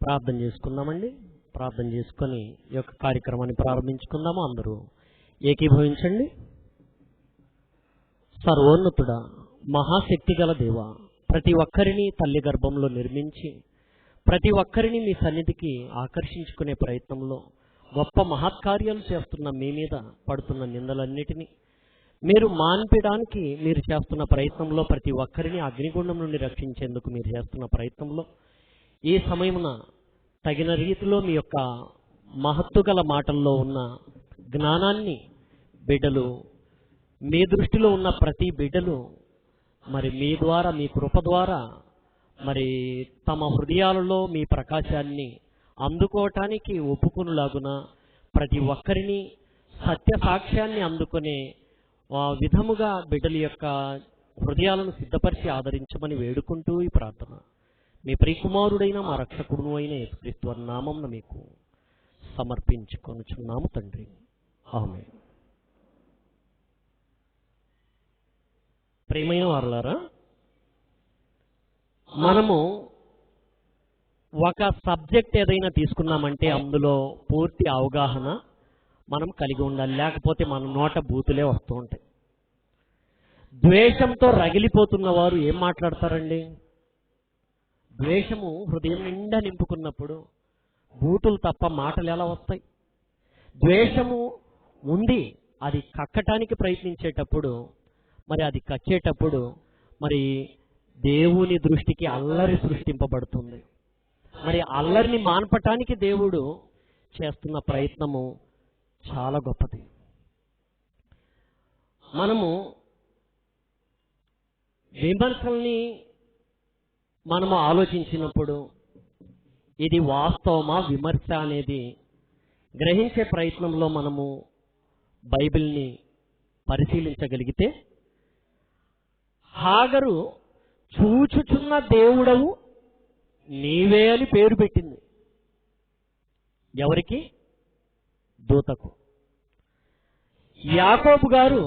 ప్రార్థన చేసుకుందామండి. ప్రార్థన చేసుకొని ఈ యొక్క కార్యక్రమాన్ని ప్రారంభించుకుందాము. అందరూ ఏకీభవించండి. సర్వోన్నతుడా, మహాశక్తి గల దేవ, ప్రతి ఒక్కరిని తల్లి గర్భంలో నిర్మించి ప్రతి ఒక్కరిని మీ సన్నిధికి ఆకర్షించుకునే ప్రయత్నంలో గొప్ప మహత్కార్యాలు చేస్తున్న మీ మీద పడుతున్న నిందలన్నిటినీ మీరు మాన్పడానికి మీరు చేస్తున్న ప్రయత్నంలో ప్రతి ఒక్కరిని అగ్నిగుండం నుండి రక్షించేందుకు మీరు చేస్తున్న ప్రయత్నంలో ఈ సమయమున తగిన రీతిలో మీ యొక్క మహత్తు గల మాటల్లో ఉన్న జ్ఞానాన్ని బిడ్డలు, మీ దృష్టిలో ఉన్న ప్రతి బిడ్డలు మరి మీ ద్వారా, మీ కృప ద్వారా మరి తమ హృదయాలలో మీ ప్రకాశాన్ని అందుకోవటానికి ఒప్పుకునులాగున ప్రతి ఒక్కరిని సత్య సాక్ష్యాన్ని అందుకునే విధముగా బిడ్డల యొక్క హృదయాలను సిద్ధపరిచి ఆదరించమని వేడుకుంటూ ఈ ప్రార్థన మీ ప్రియకుమారుడైన మా రక్షకుడును అయిన యేసుక్రీస్తు వారి నామమున మీకు సమర్పించుకొనుచున్నాము తండ్రి. ఆమేన్. ప్రియమైన వారలారా, మనము ఒక సబ్జెక్ట్ ఏదైనా తీసుకున్నామంటే అందులో పూర్తి అవగాహన మనం కలిగి ఉండాలి. లేకపోతే మన నోట బూతులే వస్తూ ఉంటాయి. ద్వేషంతో రగిలిపోతున్న వారు ఏం మాట్లాడతారండి? ద్వేషము హృదయం నిండా నింపుకున్నప్పుడు బూతులు తప్ప మాటలు ఎలా వస్తాయి? ద్వేషము ఉండి అది కక్కటానికి ప్రయత్నించేటప్పుడు, మరి అది కక్కేటప్పుడు మరి దేవుని దృష్టికి అల్లరి సృష్టింపబడుతుంది. మరి అల్లరిని మాన్పటానికి దేవుడు చేస్తున్న ప్రయత్నము చాలా గొప్పది. మనము విమర్శల్ని మనము ఆలోచించినప్పుడు ఇది వాస్తవమా విమర్శ అనేది గ్రహించే ప్రయత్నంలో మనము బైబిల్ని పరిశీలించగలిగితే, హాగరు చూచుచున్న దేవుడవు నీవే అని పేరు పెట్టింది. ఎవరికి? దూతకు. యాకోబు గారు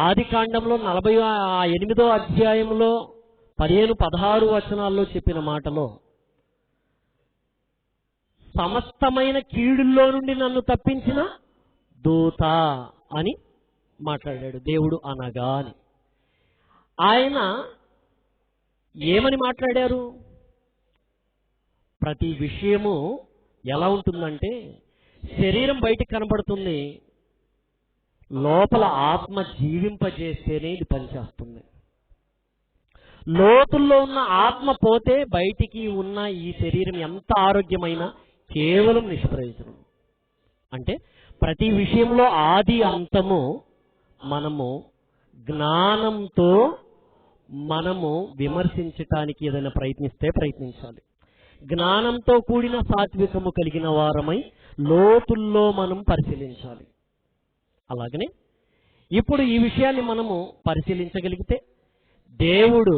ఆది కాండంలో 48వ అధ్యాయంలో 15-16 వచనాల్లో చెప్పిన మాటలో సమస్తమైన కీడుల్లో నుండి నన్ను తప్పించిన దూత అని మాట్లాడాడు. దేవుడు అనగా అని ఆయన ఏమని మాట్లాడారు? ప్రతి విషయము ఎలా ఉంటుందంటే, శరీరం బయటికి కనబడుతుంది, లోపల ఆత్మ జీవింపజేస్తేనే ఇది పనిచేస్తుంది. లోతుల్లో ఉన్న ఆత్మ పోతే బయటికి ఉన్న ఈ శరీరం ఎంత ఆరోగ్యమైనా కేవలం నిష్ప్రయోజనం. అంటే ప్రతి విషయంలో ఆది అంతము మనము జ్ఞానంతో మనము విమర్శించటానికి ఏదైనా ప్రయత్నించాలి. జ్ఞానంతో కూడిన సాత్వికము కలిగిన వారమై లోతుల్లో మనం పరిశీలించాలి. అలాగనే ఇప్పుడు ఈ విషయాన్ని మనము పరిశీలించగలిగితే, దేవుడు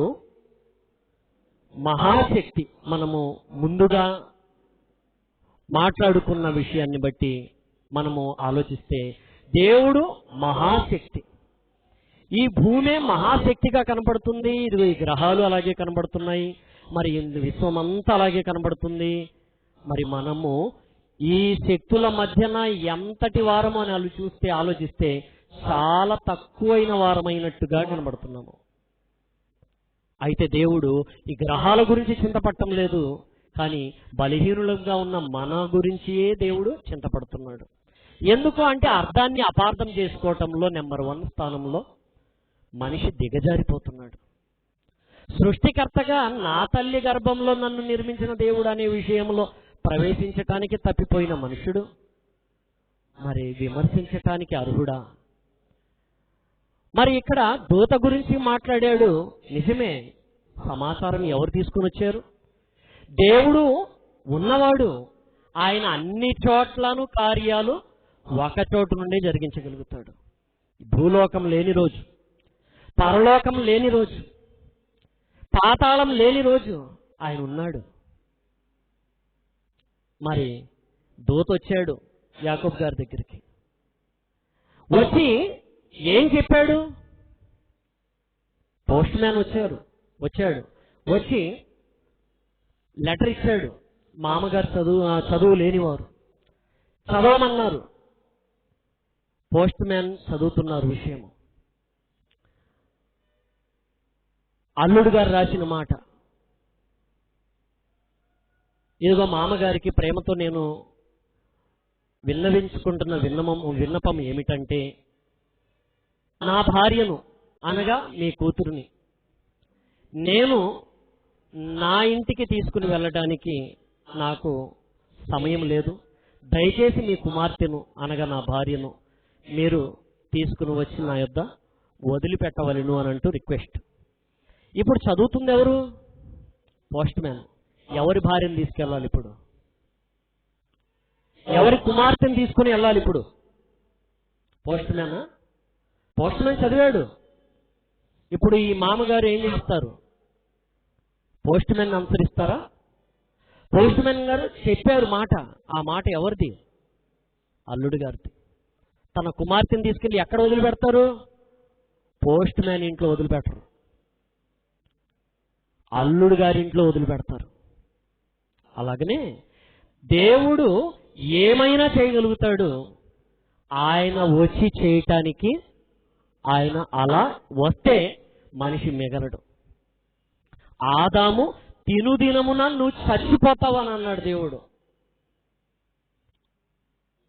మహాశక్తి, మనము ముందుగా మాట్లాడుకున్న విషయాన్ని బట్టి మనము ఆలోచిస్తే దేవుడు మహాశక్తి. ఈ భూమే మహాశక్తిగా కనబడుతుంది. ఇది గ్రహాలు అలాగే కనబడుతున్నాయి. మరి విశ్వం అంతా అలాగే కనబడుతుంది. మరి మనము ఈ శక్తుల మధ్యన ఎంతటి వారము అని ఆలోచిస్తే చాలా తక్కువైన వారమైనట్టుగా కనబడుతున్నాము. అయితే దేవుడు ఈ గ్రహాల గురించి చింతపడటం లేదు, కానీ బలహీనులుగా ఉన్న మన గురించియే దేవుడు చింతపడుతున్నాడు. ఎందుకు అంటే అర్థాన్ని అపార్థం చేసుకోవటంలో నెంబర్ 1 స్థానంలో మనిషి దిగజారిపోతున్నాడు. సృష్టికర్తగా నా తల్లి గర్భంలో నన్ను నిర్మించిన దేవుడు అనే విషయంలో ప్రవేశించటానికి తప్పిపోయిన మనుషుడు మరి విమర్శించటానికి అర్హుడా? మరి ఇక్కడ దూత గురించి మాట్లాడాడు, నిజమే. సమాచారం ఎవరు తీసుకుని వచ్చారు? దేవుడు ఉన్నవాడు. ఆయన అన్ని చోట్లను కార్యాలు ఒక చోటు నుండే జరిగించగలుగుతాడు. భూలోకం లేని రోజు, పరలోకం లేని రోజు, పాతాళం లేని రోజు ఆయన ఉన్నాడు. మరి దూత వచ్చాడు యాకోబు గారి దగ్గరికి. వచ్చి ఏం చెప్పాడు? పోస్ట్ మ్యాన్ వచ్చాడు. వచ్చి లెటర్ ఇచ్చాడు. మామగారు చదువు లేనివారు, చదవమన్నారు. పోస్ట్ మ్యాన్ చదువుతున్నారు విషయం. అల్లుడు గారు రాసిన మాట, ఇదిగో మామగారికి ప్రేమతో నేను విన్నవించుకుంటున్న విన్నపం ఏమిటంటే, నా భార్యను అనగా మీ కూతురుని నేను నా ఇంటికి తీసుకుని వెళ్ళడానికి నాకు సమయం లేదు. దయచేసి మీ కుమార్తెను అనగా నా భార్యను మీరు తీసుకుని వచ్చి నా యొద్ద వదిలిపెట్టవలను అని అంటూ రిక్వెస్ట్. ఇప్పుడు చదువుతుంది ఎవరు? Post man. ఎవరి భార్యను తీసుకెళ్ళాలి ఇప్పుడు? ఎవరి కుమార్తెను తీసుకుని వెళ్ళాలి ఇప్పుడు? Post man. పోస్ట్ మ్యాన్ చదివాడు. ఇప్పుడు ఈ మామగారు ఏం చేస్తారు? పోస్ట్ మ్యాన్ అనుసరిస్తారా? పోస్ట్ మ్యాన్ గారు చెప్పారు మాట. ఆ మాట ఎవరిది? అల్లుడు గారిది. తన కుమార్తెను తీసుకెళ్లి ఎక్కడ వదిలిపెడతారు? పోస్ట్ మ్యాన్ ఇంట్లో వదిలిపెట్టరు, అల్లుడు గారి ఇంట్లో వదిలిపెడతారు. అలాగనే దేవుడు ఏమైనా చేయగలుగుతాడు. ఆయన వచ్చి చేయటానికి ఆయన అలా వస్తే మనిషి మిగలడు. ఆదాము తినుదినమున నువ్వు చచ్చిపోతావని అన్నాడు దేవుడు.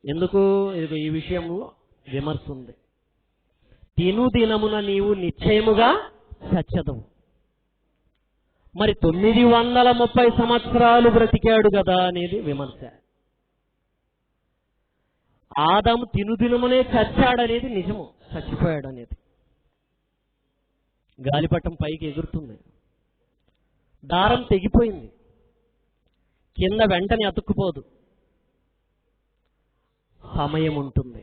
ఎందుకు? ఈ విషయంలో విమర్శ ఉంది. తినుదినమున నీవు నిశ్చయముగా చచ్చదవు. మరి 930 సంవత్సరాలు బ్రతికాడు కదా అనేది విమర్శ. ఆదాము తినుదినమునే చచ్చాడనేది నిజము, చచ్చిపోయాడు అనేది. గాలిపటం పైకి ఎగురుతుంది, దారం తెగిపోయింది, కింద వెంటనే అతుక్కుపోదు, సమయం ఉంటుంది.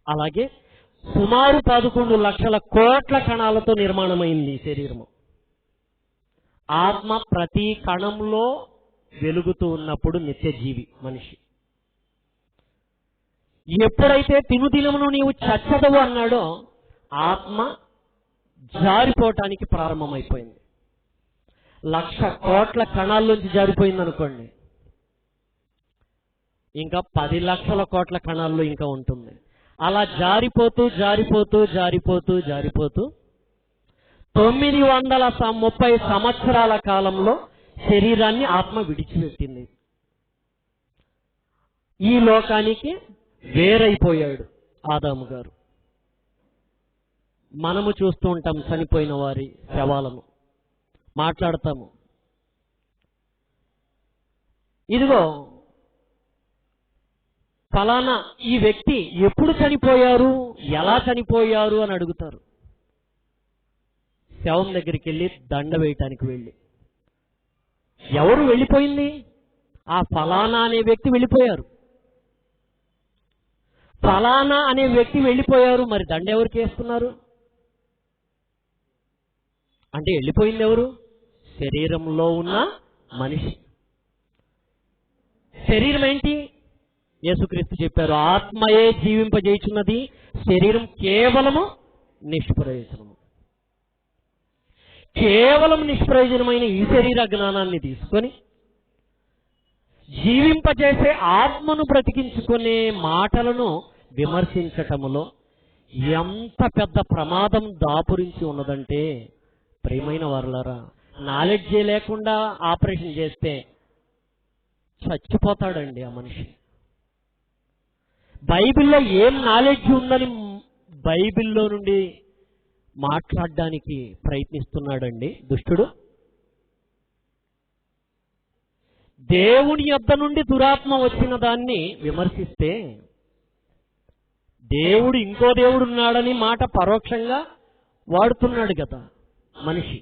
అలాగే సుమారు 11 లక్షల కోట్ల కణాలతో నిర్మాణమైంది ఈ శరీరము. ఆత్మ ప్రతి కణంలో వెలుగుతూ ఉన్నప్పుడు నిత్య జీవి మనిషి. ఎప్పుడైతే తినుదినమును నీవు చచ్చదవు అన్నాడో ఆత్మ జారిపోవటానికి ప్రారంభమైపోయింది. 1,00,000 కోట్ల కణాల్లోంచి జారిపోయింది అనుకోండి, ఇంకా 10 లక్షల కోట్ల కణాల్లో ఇంకా ఉంటుంది. అలా జారిపోతూ జారిపోతూ జారిపోతూ జారిపోతూ 930 సంవత్సరాల కాలంలో శరీరాన్ని ఆత్మ విడిచిపెట్టింది. ఈ లోకానికి వేరైపోయాడు ఆదాము గారు. మనము చూస్తూ ఉంటాం చనిపోయిన వారి శవాలను, మాట్లాడతాము. ఇదిగో ఫలానా ఈ వ్యక్తి ఎప్పుడు చనిపోయారు, ఎలా చనిపోయారు అని అడుగుతారు. శవం దగ్గరికి వెళ్ళి దండ వేయటానికి వెళ్ళి, ఎవరు వెళ్ళిపోయింది? ఆ ఫలానా అనే వ్యక్తి వెళ్ళిపోయారు. ఫలానా అనే వ్యక్తి వెళ్ళిపోయారు, మరి దండ ఎవరికి వేస్తున్నారు? అంటే వెళ్ళిపోయింది ఎవరు? శరీరంలో ఉన్న మనిషి. శరీరం ఏంటి? యేసుక్రీస్తు చెప్పారు, ఆత్మయే జీవింపజేయుచున్నది, శరీరం కేవలము నిష్ప్రయోజనము. కేవలం నిష్ప్రయోజనమైన ఈ శరీర జ్ఞానాన్ని తీసుకొని జీవింపజేసే ఆత్మను బ్రతికించుకునే మాటలను విమర్శించటములో ఎంత పెద్ద ప్రమాదం దాపురించి ఉన్నదంటే, ప్రియమైన వారలారా, నాలెడ్జ్ లేకుండా ఆపరేషన్ చేస్తే చచ్చిపోతాడండి ఆ మనిషి. బైబిల్లో ఏం నాలెడ్జ్ ఉందని బైబిల్లో నుండి మాట్లాడడానికి ప్రయత్నిస్తున్నాడండి దుష్టుడు. దేవుని యొద్ద నుండి దురాత్మ వచ్చిన దాన్ని విమర్శిస్తే దేవుడు ఇంకో దేవుడు ఉన్నాడని మాట పరోక్షంగా వాడుతున్నాడు కదా మనిషి.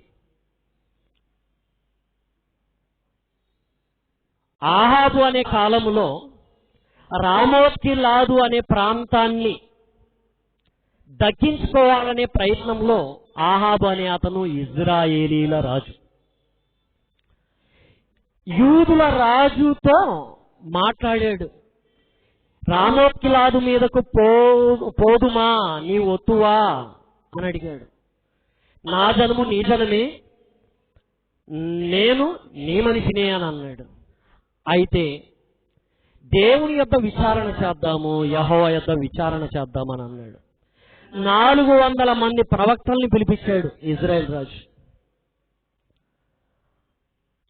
ఆహాబు అనే కాలములో రామోత్గిలాదు అనే ప్రాంతాన్ని దక్కించుకోవాలనే ప్రయత్నంలో ఆహాబు అనే అతను ఇజ్రాయేలీల రాజు, యూదుల రాజుతో మాట్లాడాడు. రామోత్గిలాదు మీదకు పోదుమా, నీ ఒత్తువా అని అడిగాడు. నా జనము నీ జనమే, నేను నీ మనిషినే అని అన్నాడు. అయితే దేవుని యొద్ద విచారణ చేద్దాము, యెహోవా యొద్ద విచారణ చేద్దామని అన్నాడు. 400 మంది ప్రవక్తల్ని పిలిపించాడు ఇజ్రాయెల్ రాజు.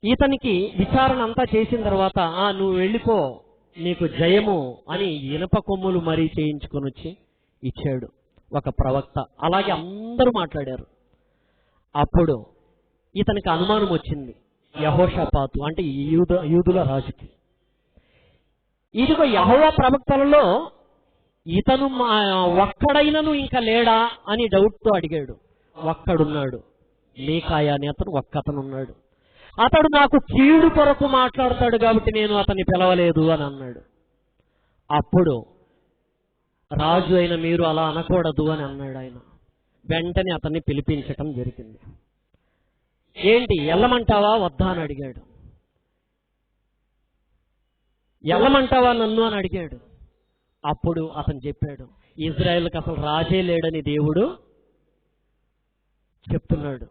ఇతనికి విచారణ అంతా చేసిన తర్వాత నువ్వు వెళ్ళిపో, నీకు జయము అని ఇనప కొమ్ములు మరీ చేయించుకొని వచ్చి ఇచ్చాడు ఒక ప్రవక్త. అలాగే అందరూ మాట్లాడారు. అప్పుడు ఇతనికి అనుమానం వచ్చింది, యెహోషాపాతు అంటే యూదుల రాజుకి. ఇదిగో యెహోవా ప్రవక్తలలో ఇతను ఒక్కడైనను ఇంకా లేడా అని డౌట్తో అడిగాడు. ఒక్కడున్నాడు, మీకాయా అని అతను ఒక్కతను ఉన్నాడు. అతడు నాకు కీడు కొరకు మాట్లాడతాడు కాబట్టి నేను అతన్ని పిలవలేదు అని అన్నాడు. అప్పుడు రాజు అయిన మీరు అలా అనకూడదు అని అన్నాడు ఆయన. వెంటనే అతన్ని పిలిపించటం జరిగింది. ఏంటి వెళ్ళమంటావా వద్దా అని అడిగాడు. వెళ్ళమంటావా నన్ను అని అడిగాడు. అప్పుడు అతను చెప్పాడు, ఇజ్రాయెల్కి అసలు రాజే లేడని దేవుడు చెప్తున్నాడు.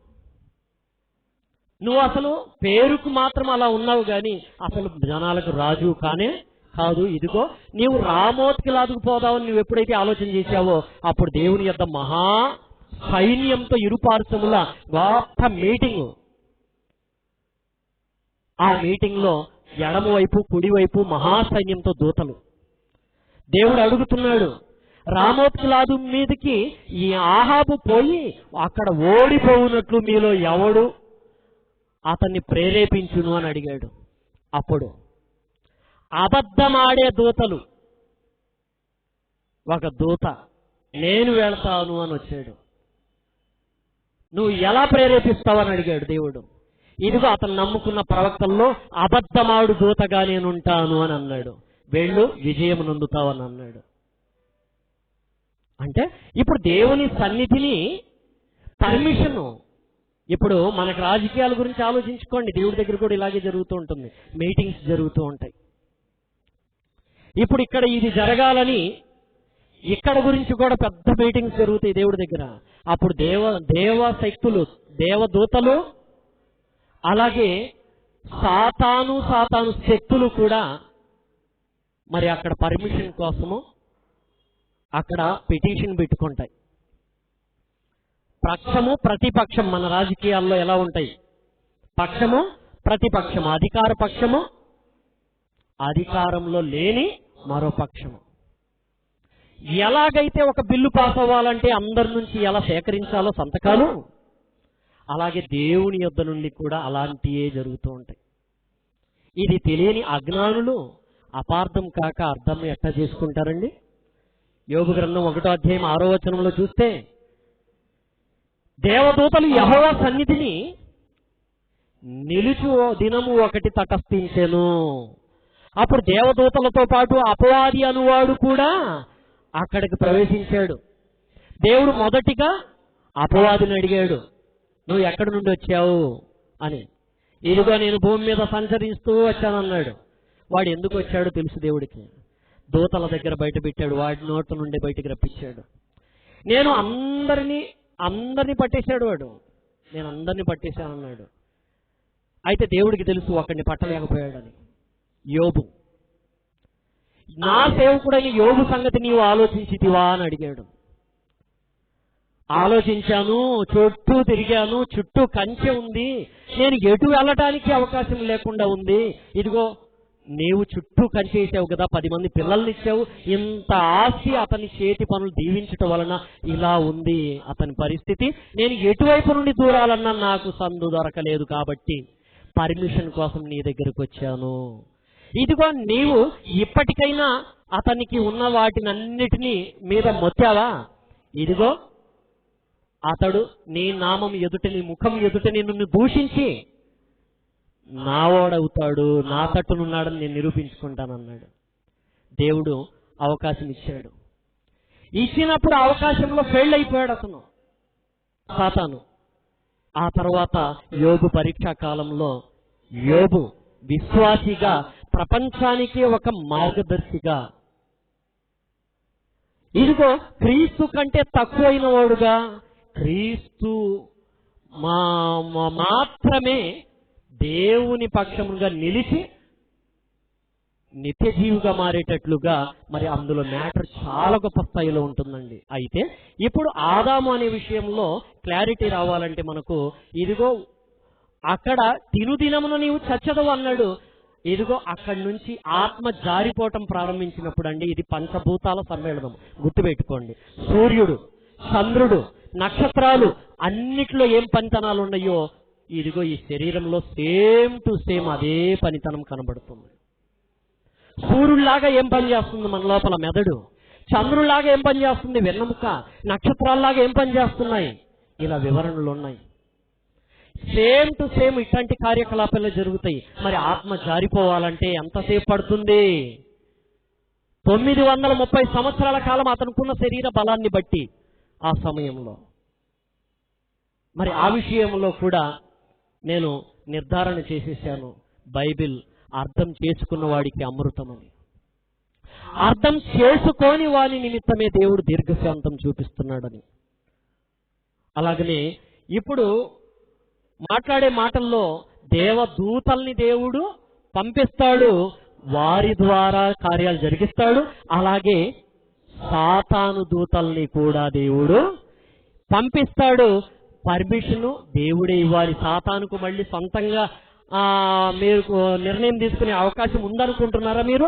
నువ్వు అసలు పేరుకు మాత్రం అలా ఉన్నావు గాని అసలు జనాలకు రాజు కానే కాదు. ఇదిగో నీవు రామోత్కి లాదుకుపోదావని నువ్వు ఎప్పుడైతే ఆలోచన చేశావో అప్పుడు దేవుని యొద్ద మహా సైన్యంతో ఇరుపార్శ్వముల గొప్ప మీటింగు. ఆ మీటింగ్ లో ఎడమ వైపు కుడివైపు మహాసైన్యంతో దూతలు. దేవుడు అడుగుతున్నాడు, రామోత్కి లాదు మీదకి ఈ ఆహాబు పోయి అక్కడ ఓడిపోవునట్లు మీలో ఎవడు అతన్ని ప్రేరేపించును అని అడిగాడు. అప్పుడు అబద్ధమాడే దూతలు ఒక దూత నేను వెళ్తాను అని వచ్చాడు. నువ్వు ఎలా ప్రేరేపిస్తావని అడిగాడు దేవుడు. ఇదిగో అతను నమ్ముకున్న ప్రవక్తల్లో అబద్ధమాడు దూతగా నేనుంటాను అని అన్నాడు. వెళ్ళు విజయం నొందుతావని అన్నాడు. అంటే ఇప్పుడు దేవుని సన్నిధిని పర్మిషన్. ఇప్పుడు మనకు రాజకీయాల గురించి ఆలోచించుకోండి, దేవుడి దగ్గర కూడా ఇలాగే జరుగుతూ ఉంటుంది, మీటింగ్స్ జరుగుతూ ఉంటాయి. ఇప్పుడు ఇక్కడ ఇది జరగాలని ఇక్కడ గురించి కూడా పెద్ద మీటింగ్స్ జరుగుతాయి దేవుడి దగ్గర. అప్పుడు దేవశక్తులు దేవదూతలు అలాగే సాతాను శక్తులు కూడా మరి అక్కడ పర్మిషన్ కోసము అక్కడ పిటిషన్ పెట్టుకుంటాయి. పక్షము ప్రతిపక్షం మన రాజకీయాల్లో ఎలా ఉంటాయి? పక్షము ప్రతిపక్షము, అధికార పక్షము అధికారంలో లేని మరో పక్షము. ఎలాగైతే ఒక బిల్లు పాస్ అవ్వాలంటే అందరి నుంచి ఎలా సేకరించాలో సంతకాలు, అలాగే దేవుని యొద్ద నుండి కూడా అలాంటివే జరుగుతూ ఉంటాయి. ఇది తెలియని అజ్ఞానులు అపార్థం కాక అర్థం ఎట్లా చేసుకుంటారండి? యోబు గ్రంథం 1వ అధ్యాయం 6వ వచనంలో చూస్తే దేవదూతలు యెహోవా సన్నిధిని నిలుచు దినము ఒకటి తటస్థించెను. అప్పుడు దేవదూతలతో పాటు అపవాది అనువాడు కూడా అక్కడికి ప్రవేశించాడు. దేవుడు మొదటిగా అపవాదిని అడిగాడు, నువ్వు ఎక్కడి నుండి వచ్చావు అని. ఇదిగో నేను భూమి మీద సంచరిస్తూ వచ్చానన్నాడు. వాడు ఎందుకు వచ్చాడో తెలుసు దేవుడికి. దూతల దగ్గర బయట పెట్టాడు, వాడి నోట్ల నుండి బయటికి రప్పించాడు. నేను అందరినీ పట్టేశాడు వాడు, నేను అందరినీ పట్టేశానన్నాడు. అయితే దేవుడికి తెలుసు ఒకడిని పట్టలేకపోయాడని. యోబు, నా సేవకుడైన యోబు సంగతి నీవు ఆలోచించితివా అని అడిగాడు. ఆలోచించాను, చుట్టూ తిరిగాను, చుట్టూ కంచె ఉంది, నేను ఎటు వెళ్ళటానికి అవకాశం లేకుండా ఉంది. ఇదిగో నీవు చుట్టూ కంచేసావు కదా, 10 మంది పిల్లల్ని ఇచ్చావు, ఇంత ఆస్తి అతని చేతి పనులు దీవించటం వలన ఇలా ఉంది అతని పరిస్థితి. నేను ఎటువైపు నుండి దూరాలన్నా నాకు సందు దొరకలేదు కాబట్టి పర్మిషన్ కోసం నీ దగ్గరకు వచ్చాను. ఇదిగో నీవు ఇప్పటికైనా అతనికి ఉన్న వాటినన్నిటినీ మీద మొత్తావా? ఇదిగో అతడు నీ నామం ఎదుట, నీ ముఖం ఎదుట నిన్ను దూషించి నావాడవుతాడు, నా తట్టునున్నాడని నేను నిరూపించుకుంటానన్నాడు. దేవుడు అవకాశం ఇచ్చాడు. ఇచ్చినప్పుడు అవకాశంలో ఫెయిల్ అయిపోయాడు అతను, సాతాను. ఆ తర్వాత యోబు పరీక్షా కాలంలో యోబు విశ్వాసిగా, ప్రపంచానికి ఒక మార్గదర్శిగా, ఇదిగో క్రీస్తు కంటే తక్కువైన వాడుగా, క్రీస్తు మాత్రమే దేవుని పక్షముగా నిలిచి నిత్య జీవిగా మారేటట్లుగా మరి అందులో మ్యాటర్ చాలా గొప్ప స్థాయిలో ఉంటుందండి. అయితే ఇప్పుడు ఆదాము అనే విషయంలో క్లారిటీ రావాలంటే మనకు ఇదిగో అక్కడ తినుదినమున నీవు చచ్చదవు అన్నాడు. ఇదిగో అక్కడి నుంచి ఆత్మ జారిపోవటం ప్రారంభించినప్పుడు అండి ఇది పంచభూతాల సమ్మేళనం. గుర్తుపెట్టుకోండి, సూర్యుడు, చంద్రుడు, నక్షత్రాలు అన్నిట్లో ఏం పనితనాలు ఉన్నాయో ఇదిగో ఈ శరీరంలో సేమ్ టు సేమ్ అదే పనితనం కనబడుతుంది. సూర్యుడిలాగా ఏం పని చేస్తుంది మన లోపల మెదడు, చంద్రుడిలాగా ఏం పని చేస్తుంది వెన్నెముక, నక్షత్రాల్లాగా ఏం పని చేస్తున్నాయి, ఇలా వివరణలు ఉన్నాయి. సేమ్ టు సేమ్ ఇట్లాంటి కార్యకలాపాలు జరుగుతాయి. మరి ఆత్మ జారిపోవాలంటే ఎంతసేపు పడుతుంది? 930 సంవత్సరాల కాలం అతనుకున్న శరీర బలాన్ని బట్టి ఆ సమయంలో. మరి ఆ విషయంలో కూడా నేను నిర్ధారణ చేసేసాను, బైబిల్ అర్థం చేసుకున్న వాడికి అమృతమని. అర్థం చేసుకోని వాని నిమిత్తమే దేవుడు దీర్ఘశాంతం చూపిస్తున్నాడని. అలాగనే ఇప్పుడు మాట్లాడే మాటల్లో దేవదూతల్ని దేవుడు పంపిస్తాడు, వారి ద్వారా కార్యాలు జరిగిస్తాడు. అలాగే సాతాను దూతల్ని కూడా దేవుడు పంపిస్తాడు. పర్మిషన్ దేవుడే ఇవ్వాలి. సాతానుకు మళ్ళీ సొంతంగా మీరు నిర్ణయం తీసుకునే అవకాశం ఉందనుకుంటున్నారా మీరు?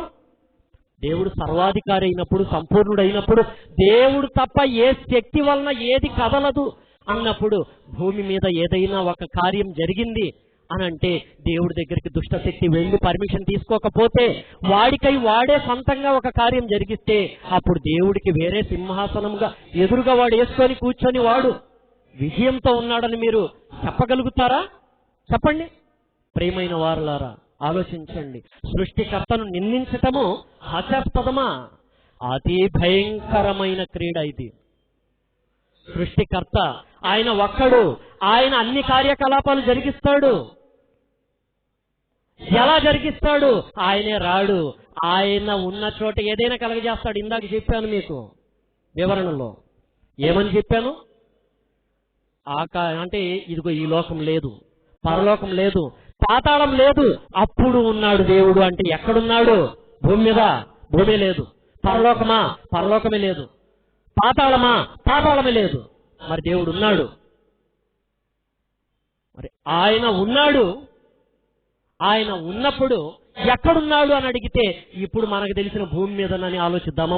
దేవుడు సర్వాధికారి అయినప్పుడు, సంపూర్ణుడైనప్పుడు, దేవుడు తప్ప ఏ శక్తి వలన ఏది కదలదు అన్నప్పుడు భూమి మీద ఏదైనా ఒక కార్యం జరిగింది అని అంటే దేవుడి దగ్గరికి దుష్టశక్తి వెళ్ళి పర్మిషన్ తీసుకోకపోతే, వాడికై వాడే సొంతంగా ఒక కార్యం జరిగిస్తే అప్పుడు దేవుడికి వేరే సింహాసనంగా ఎదురుగా వాడు వేసుకొని కూర్చొని వాడు విజయంతో ఉన్నాడని మీరు చెప్పగలుగుతారా? చెప్పండి ప్రియమైన వారులారా, ఆలోచించండి. సృష్టికర్తను నిందించటము హాస్యాస్పదమా? అతి భయంకరమైన క్రీడ ఇది. సృష్టికర్త ఆయన ఒక్కడు, ఆయన అన్ని కార్యకలాపాలు జరిగిస్తాడు. ఎలా జరిగిస్తాడు? ఆయనే రాడు, ఆయన ఉన్న చోట ఏదైనా కలగజేస్తాడు. ఇందాక చెప్పాను మీకు వివరణలో, ఏమని చెప్పాను? అంటే ఇదిగో ఈ లోకం లేదు, పరలోకం లేదు, పాతాళం లేదు, అప్పుడు ఉన్నాడు దేవుడు. అంటే ఎక్కడున్నాడు? భూమి మీద, భూమి లేదు. పరలోకమా? పరలోకమే లేదు. పాతాళమా? పాతాళమే లేదు. మరి దేవుడు ఉన్నాడు. మరి ఆయన ఉన్నాడు. ఆయన ఉన్నప్పుడు ఎక్కడున్నాడు అని అడిగితే ఇప్పుడు మనకు తెలిసిన భూమి మీదనని ఆలోచిద్దామా?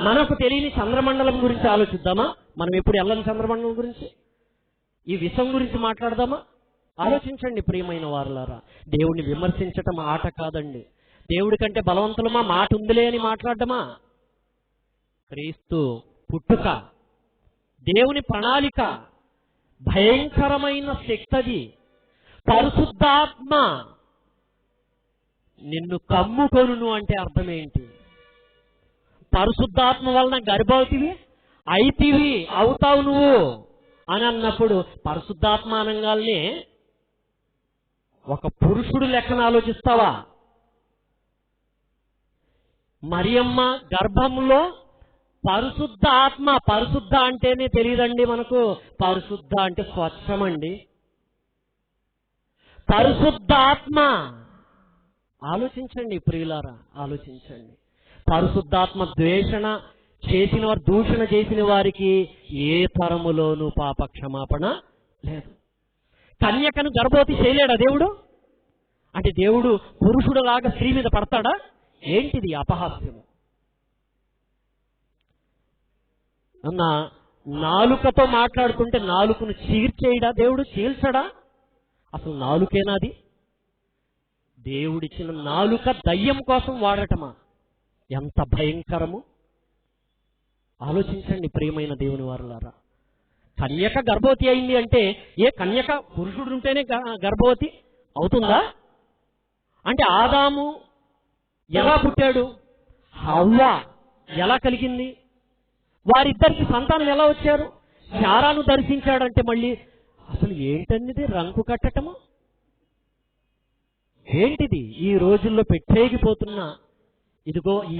మనకు తెలియని చంద్రమండలం గురించి ఆలోచిద్దామా? మనం ఎప్పుడు వెళ్ళని చంద్రమండలం గురించి, ఈ విషయం గురించి మాట్లాడదామా? ఆలోచించండి ప్రియమైన వారులారా. దేవుణ్ణి విమర్శించటం ఆట కాదండి. దేవుడి కంటే బలవంతులమా, మాట ఉందిలే అని మాట్లాడటమా? క్రీస్తు పుట్టుక దేవుని ప్రణాళిక, భయంకరమైన శక్తి. పరిశుద్ధాత్మ నిన్ను కమ్ముకొనును అంటే అర్థం ఏంటి? పరిశుద్ధాత్మ వలన గర్భవతివి అయితివి, అవుతావు నువ్వు అని అన్నప్పుడు పరిశుద్ధాత్మ అనగానే ఒక పురుషుడు లెక్కన ఆలోచిస్తావా? మరియమ్మ గర్భంలో పరిశుద్ధ ఆత్మ, పరిశుద్ధ అంటేనే తెలియదండి మనకు. పరిశుద్ధ అంటే స్వచ్ఛమండి. పరిశుద్ధ ఆత్మ, ఆలోచించండి ప్రియులారా, ఆలోచించండి. పరిశుద్ధాత్మ ద్వేషణ చేసిన వారు, దూషణ చేసిన వారికి ఏ తరములోనూ పాప క్షమాపణ లేదు. కన్యకను గర్భవతి చేయలేడా దేవుడు? అంటే దేవుడు పురుషుడు లాగా స్త్రీ మీద పడతాడా? ఏంటిది అపహాస్యము? అన్న నాలుకతో మాట్లాడుతుంటే నాలుకను చీల్చేయడా దేవుడు? చీల్చడా? అసలు నాలుకేనాది? దేవుడిచ్చిన నాలుక దయ్యం కోసం వాడటమా? ఎంత భయంకరము! ఆలోచించండి ప్రియమైన దేవుని వారులారా. కన్యక గర్భవతి అయింది అంటే, ఏ కన్యక పురుషుడు ఉంటేనే గర్భవతి అవుతుందా? అంటే ఆదాము ఎలా పుట్టాడు, హవ్వ ఎలా కలిగింది, వారిద్దరికి సంతానం ఎలా వచ్చారు, శారాను దర్శించాడంటే మళ్ళీ అసలు ఏంటన్నది రంకు కట్టటము ఏంటిది? ఈ రోజుల్లో పెట్టేగిపోతున్న ఇదిగో ఈ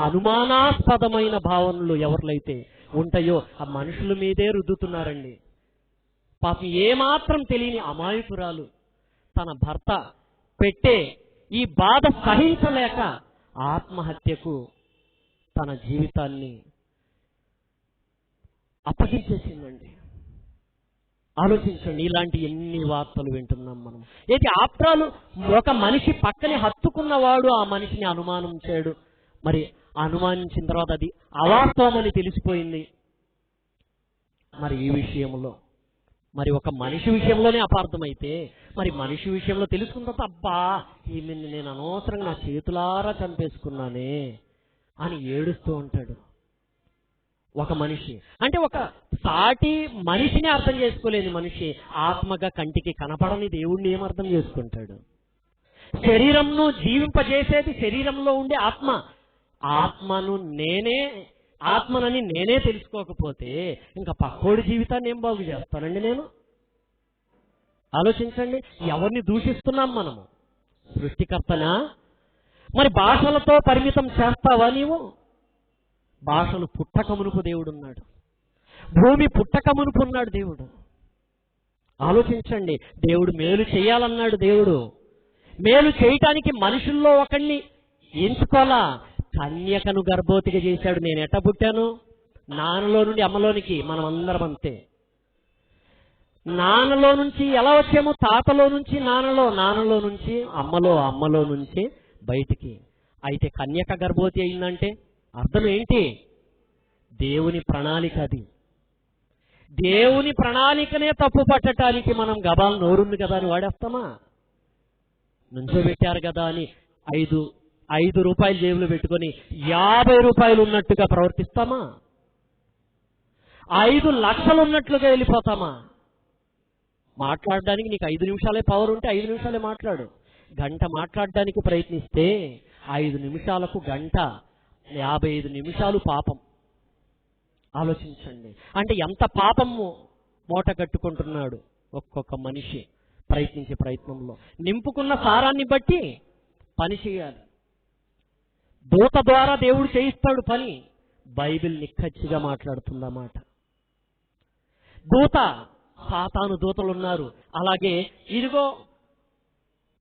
అనుమానాస్పదమైన భావనలు ఎవరిలైతే ఉంటాయో ఆ మనుషుల మీదే రుద్దుతున్నారండి. పాపం ఏమాత్రం తెలియని అమాయకురాలు తన భర్త పెట్టే ఈ బాధ సహించలేక ఆత్మహత్యకు తన జీవితాన్ని అప్పగించేసిందండి. ఆలోచించండి, ఇలాంటి ఎన్ని వార్తలు వింటున్నాం మనం. ఏది ఆప్రాలు ఒక మనిషి పక్కనే హత్తుకున్నవాడు ఆ మనిషిని అనుమానించాడు. మరి అనుమానించిన తర్వాత అది అవాస్తవమని తెలిసిపోయింది. మరి ఈ విషయంలో మరి ఒక మనిషి విషయంలోనే అపార్థమైతే మరి మనిషి విషయంలో తెలుసుకున్న తర్వాత అబ్బా ఈమెను నేను అనవసరంగా నా చేతులారా చంపేసుకున్నానే అని ఏడుస్తూ ఉంటాడు ఒక మనిషి. అంటే ఒక సాటి మనిషిని అర్థం చేసుకోలేని మనిషి ఆత్మగా కంటికి కనపడని దేవుణ్ణి ఏమర్థం చేసుకుంటాడు? శరీరంను జీవింపజేసేది శరీరంలో ఉండే ఆత్మ. ఆత్మనని నేనే తెలుసుకోకపోతే ఇంకా పక్కోడి జీవితాన్ని ఏం బాగు చేస్తానండి నేను? ఆలోచించండి, ఎవరిని దూషిస్తున్నాం మనము? సృష్టికర్తనా? మరి భాషలతో పరిమితం చేస్తావా నీవు? భాషలు పుట్టకమునుపు దేవుడున్నాడు, భూమి పుట్టకమునుపు ఉన్నాడు దేవుడు. ఆలోచించండి, దేవుడు మేలు చేయాలన్నాడు. దేవుడు మేలు చేయటానికి మనుషుల్లో ఒకడిని ఎంచుకోలా, కన్యకను గర్భవతిగా చేశాడు. నేను ఎట్ట పుట్టాను? నాన్నలో నుండి అమ్మలోనికి. మనం అందరం అంతే. నాన్నలో నుంచి ఎలా వచ్చామో తాతలో నుంచి నాన్నలో, నాన్నలో నుంచి అమ్మలో, అమ్మలో నుంచి బయటికి. అయితే కన్యక గర్భవతి అయిందంటే అర్థం ఏంటి? దేవుని ప్రణాళిక అది. దేవుని ప్రణాళికనే తప్పు పట్టడానికి మనం గబాల్ నోరుంది కదా అని వాడేస్తామా? నుంచోబెట్టారు కదా అని 5 రూపాయలు జేబులో పెట్టుకొని 50 రూపాయలు ఉన్నట్టుగా ప్రవర్తిస్తామా? 5 లక్షలు ఉన్నట్లుగా వెళ్ళిపోతామా? మాట్లాడడానికి నీకు 5 నిమిషాలే పవర్ ఉంటే 5 నిమిషాలే మాట్లాడు. గంట మాట్లాడడానికి ప్రయత్నిస్తే 5 నిమిషాలకు గంట, 55 నిమిషాలు పాపం. ఆలోచించండి, అంటే ఎంత పాపము మూట కట్టుకుంటున్నాడు ఒక్కొక్క మనిషి ప్రయత్నించే ప్రయత్నంలో. నింపుకున్న సారాన్ని బట్టి పని చేయాలి. దూత ద్వారా దేవుడు చేయిస్తాడు పని. బైబిల్ నిక్కచ్చిగా మాట్లాడుతుందన్నమాట. దూత, సాతాను దూతలు ఉన్నారు. అలాగే ఇదిగో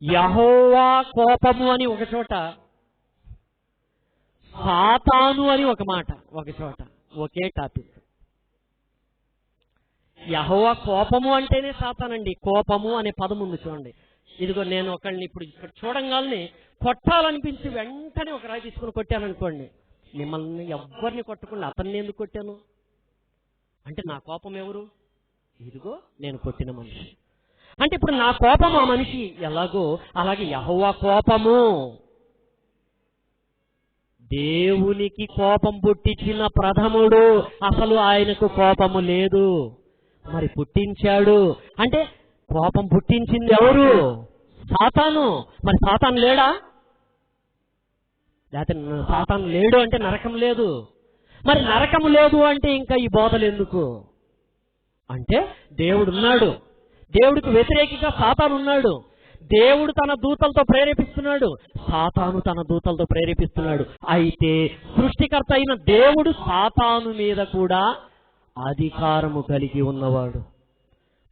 యెహోవా కోపము అని ఒక చోట, సాతాను అని ఒక మాట ఒక చోట, ఒకే టాపిక్. యెహోవా కోపము అంటేనే సాతానండి. కోపము అనే పదం ఉంది చూడండి. ఇదిగో నేను ఒకళ్ళని ఇప్పుడు ఇక్కడ చూడంగానే కొట్టాలనిపించి వెంటనే ఒక రాయి తీసుకుని కొట్టాననుకోండి, మిమ్మల్ని ఎవరిని కొట్టకుండా అతన్ని ఎందుకు కొట్టాను అంటే నా కోపం ఎవరు? ఇదిగో నేను కొట్టిన మనిషి. అంటే ఇప్పుడు నా కోపం ఆ మనిషి ఎలాగో అలాగే యెహోవా కోపము. దేవునికి కోపం పుట్టించిన ప్రథముడు, అసలు ఆయనకు కోపము లేదు, మరి పుట్టించాడు. అంటే కోపం పుట్టించింది ఎవరు? సాతాను. మరి సాతాను లేడా? లేకపోతే సాతాను లేడు అంటే నరకం లేదు. మరి నరకం లేదు అంటే ఇంకా ఈ బోధలు ఎందుకు? అంటే దేవుడు ఉన్నాడు, దేవుడికి వ్యతిరేకంగా సాతాను ఉన్నాడు. దేవుడు తన దూతలతో ప్రేరేపిస్తున్నాడు, సాతాను తన దూతలతో ప్రేరేపిస్తున్నాడు. అయితే సృష్టికర్త అయిన దేవుడు సాతాను మీద కూడా అధికారము కలిగి ఉన్నవాడు.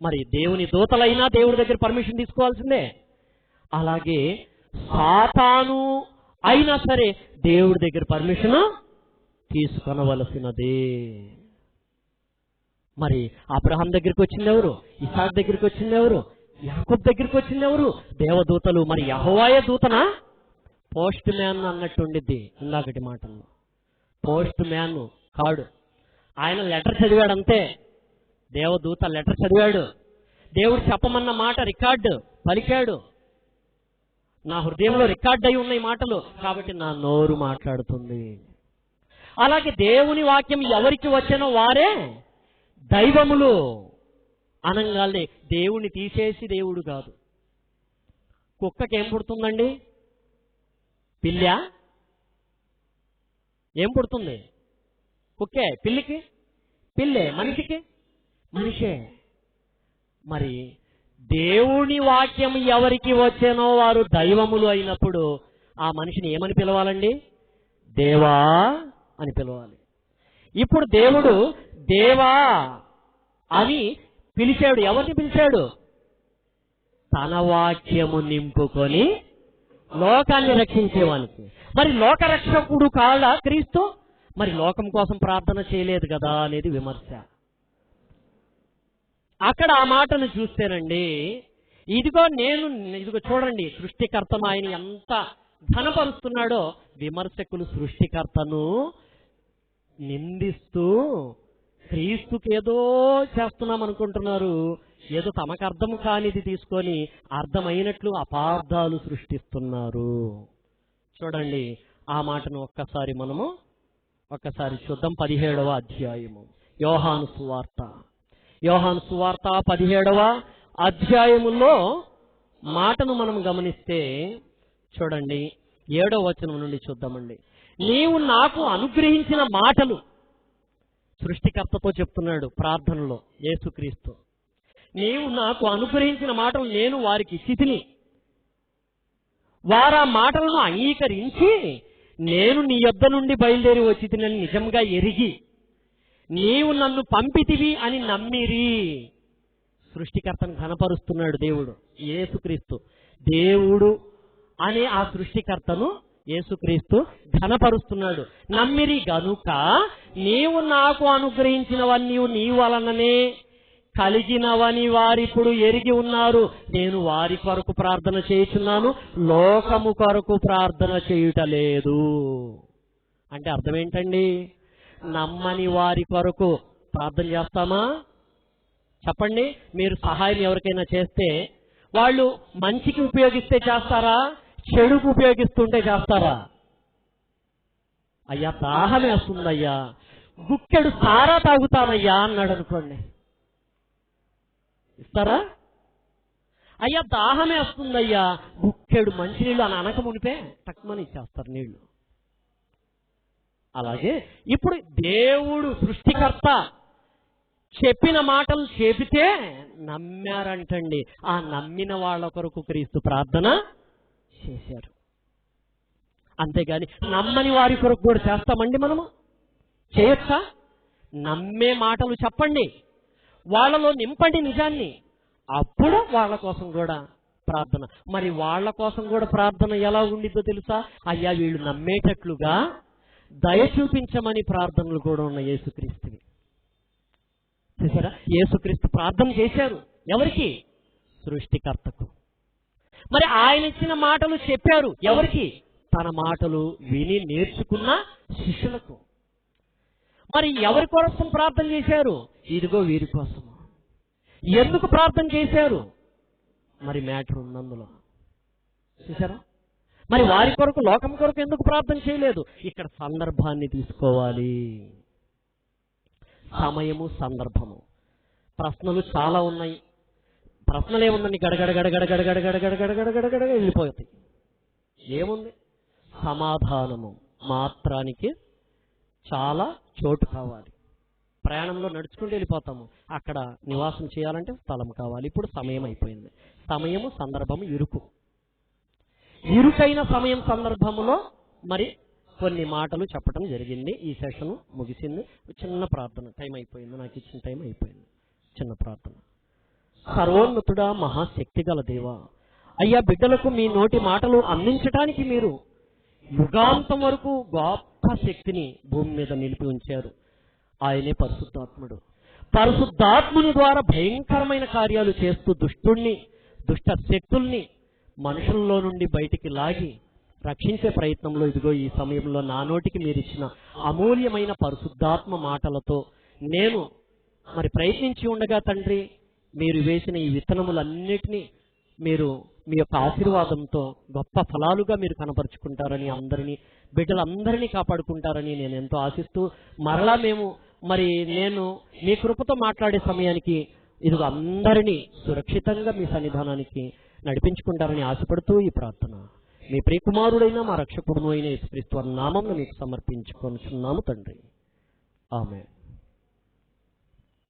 మరి దేవుని దూతలైనా దేవుడి దగ్గర పర్మిషన్ తీసుకోవాల్సిందే. అలాగే సాతాను అయినా సరే దేవుడి దగ్గర పర్మిషన్ తీసుకొనవలసినదే. మరి అబ్రహాం దగ్గరికి వచ్చింది ఎవరు? ఇసాక్ దగ్గరికి వచ్చింది ఎవరు? యాకోబు దగ్గరికి వచ్చింది ఎవరు? దేవదూతలు. మరి యెహోవాయే దూతనా? పోస్ట్ మ్యాన్ అన్నట్టు ఉండిద్ది ఇందాకటి మాటల్లో. పోస్ట్ మ్యాన్ కాడు, ఆయన లెటర్ చదివాడు అంతే. దేవదూత లెటర్ చదివాడు, దేవుడు చెప్పమన్న మాట రికార్డు పలికాడు. నా హృదయంలో రికార్డ్ అయి ఉన్నాయి మాటలు, కాబట్టి నా నోరు మాట్లాడుతుంది. అలాగే దేవుని వాక్యం ఎవరికి వచ్చానో వారే దైవములు అనంగానే దేవుణ్ణి తీసేసి దేవుడు కాదు. కుక్కకి ఏం పుడుతుందండి? పిల్లా? ఏం పుడుతుంది? కుక్కే. పిల్లికి పిల్లే, మనిషికి మనిషే. మరి దేవుని వాక్యం ఎవరికి వచ్చానో వారు దైవములు అయినప్పుడు ఆ మనిషిని ఏమని పిలవాలండి? దేవా అని పిలవాలి. ఇప్పుడు దేవుడు దేవా అని పిలిచాడు. ఎవరిని పిలిచాడు? తన వాక్యము నింపుకొని లోకాన్ని రక్షించేవానికి. మరి లోకరక్షకుడు కాడా క్రీస్తు? మరి లోకం కోసం ప్రార్థన చేయలేదు కదా అనేది విమర్శ. అక్కడ ఆ మాటను చూస్తేనండి, ఇదిగో చూడండి, సృష్టికర్తను ఆయన ఎంత ఘనపరుస్తున్నాడో. విమర్శకులు సృష్టికర్తను నిందిస్తూ క్రీస్తుకి ఏదో చేస్తున్నాం అనుకుంటున్నారు. ఏదో తమకు అర్థం కానిది తీసుకొని అర్థమైనట్లు అపార్థాలు సృష్టిస్తున్నారు. చూడండి ఆ మాటను ఒక్కసారి చూద్దాం. 17వ అధ్యాయము యోహాను సువార్త 17వ అధ్యాయములో మాటను మనం గమనిస్తే చూడండి 7వ వచనం నుండి చూద్దామండి. నీవు నాకు అనుగ్రహించిన మాటలు, సృష్టికర్తతో చెప్తున్నాడు ప్రార్థనలో యేసుక్రీస్తు. నీవు నాకు అనుగ్రహించిన మాటలు నేను వారికి ఇచ్చితిని. వారా మాటలను అంగీకరించి నేను నీ యొద్ద నుండి బయలుదేరి వచ్చితినని నిజంగా ఎరిగి నీవు నన్ను పంపితివి అని నమ్మిరి. సృష్టికర్తను ఘనపరుస్తున్నాడు దేవుడు యేసుక్రీస్తు. దేవుడు అనే ఆ సృష్టికర్తను యేసుక్రీస్తు ఘనపరుస్తున్నాడు. నమ్మిరి గనుక నీవు నాకు అనుగ్రహించినవన్నీ నీ వలననే కలిగినవని వారిప్పుడు ఎరిగి ఉన్నారు. నేను వారి కొరకు ప్రార్థన చేయుచున్నాను, లోకము కొరకు ప్రార్థన చేయుటలేదు. అంటే అర్థం ఏంటండి? నమ్మని వారి కొరకు ప్రార్థన చేస్తామా? చెప్పండి. మీరు సహాయం ఎవరికైనా చేస్తే వాళ్ళు మంచికి ఉపయోగిస్తే చేస్తారా? చెడుకు ఉపయోగిస్తుంటే చేస్తారా? అయ్యా దాహం వేస్తుందయ్యా, గుక్కెడు సారా తాగుతానయ్యా అన్నాడు అనుకోండి, ఇస్తారా? అయ్యా దాహమే వస్తుందయ్యా, గుక్కెడు మంచినీళ్ళు అని అనక మునిపే తక్కువని ఇచ్చేస్తారు నీళ్లు. అలాగే ఇప్పుడు దేవుడు సృష్టికర్త చెప్పిన మాటలు చెబితే నమ్మారంటండి. ఆ నమ్మిన వాళ్ళ కొరకు క్రీస్తు ప్రార్థన చేశారు. అంతేగాని నమ్మని వారి కొరకు కూడా చేస్తామండి మనము? చేయొచ్చా? నమ్మే మాటలు చెప్పండి, వాళ్ళలో నింపండి నిజాన్ని, అప్పుడు వాళ్ళ కోసం కూడా ప్రార్థన. మరి వాళ్ళ కోసం కూడా ప్రార్థన ఎలా ఉండిద్దో తెలుసా? అయ్యా వీళ్ళు నమ్మేటట్లుగా దయ చూపించమని ప్రార్థనలు కూడా ఉన్నాయి యేసుక్రీస్తువి. చూసారా? యేసుక్రీస్తు ప్రార్థన చేశారు ఎవరికి? సృష్టికర్తకు. మరి ఆయన ఇచ్చిన మాటలు చెప్పారు ఎవరికి? తన మాటలు విని నేర్చుకున్న శిష్యులకు. మరి ఎవరి కోసం ప్రార్థన చేశారు? ఇదిగో వీరి కోసం. ఎందుకు ప్రార్థన చేశారు? మరి మ్యాటర్ ఉన్నందులో. చూసారా? మరి వారి కొరకు, లోకం కొరకు ఎందుకు ప్రార్థన చేయలేదు? ఇక్కడ సందర్భాన్ని తీసుకోవాలి. సమయము, సందర్భము. ప్రశ్నలు చాలా ఉన్నాయి. ప్రశ్నలు ఏముందండి? గడగడ గడగడ గడగడ గడగడ గడగడ గడగడ వెళ్ళిపోతాయి. ఏముంది? సమాధానము మాత్రానికి చాలా చోటు కావాలి. ప్రయాణంలో నడుచుకుంటూ వెళ్ళిపోతాము, అక్కడ నివాసం చేయాలంటే స్థలం కావాలి. ఇప్పుడు సమయం అయిపోయింది. సమయము, సందర్భము ఇరుకైన సమయం సందర్భములో మరి కొన్ని మాటలు చెప్పడం జరిగింది. ఈ సెషన్ ముగిసింది. చిన్న ప్రార్థన, టైం అయిపోయింది, నాకు ఇచ్చిన టైం అయిపోయింది. చిన్న ప్రార్థన. సర్వోన్నతుడా, మహాశక్తి గల దేవా, అయ్యా బిడ్డలకు మీ నోటి మాటలు అందించడానికి మీరు యుగాంతం వరకు గొప్ప శక్తిని భూమి మీద నిలిపి ఉంచారు. ఆయనే పరిశుద్ధాత్ముడు. పరిశుద్ధాత్ముని ద్వారా భయంకరమైన కార్యాలు చేస్తూ దుష్ట శక్తుల్ని మనుషుల్లో నుండి బయటికి లాగి రక్షించే ప్రయత్నంలో ఇదిగో ఈ సమయంలో నా నోటికి మీరు ఇచ్చిన అమూల్యమైన పరిశుద్ధాత్మ మాటలతో నేను మరి ప్రయత్నించి ఉండగా తండ్రి, మీరు వేసిన ఈ విత్తనములన్నిటినీ మీరు మీ యొక్క ఆశీర్వాదంతో గొప్ప ఫలాలుగా మీరు కనపరుచుకుంటారని, బిడ్డలందరినీ కాపాడుకుంటారని నేను ఎంతో ఆశిస్తూ, మరలా నేను మీ కృపతో మాట్లాడే సమయానికి ఇదిగో అందరినీ సురక్షితంగా మీ సన్నిధానానికి నడిపించుకుంటారని ఆశపడుతూ ఈ ప్రార్థన మీ ప్రియకుమారుడైన మా రక్షకుడును అయిన యేసుక్రీస్తు నామమున మీకు సమర్పించుకొనుచున్నాము తండ్రి. ఆమేన్.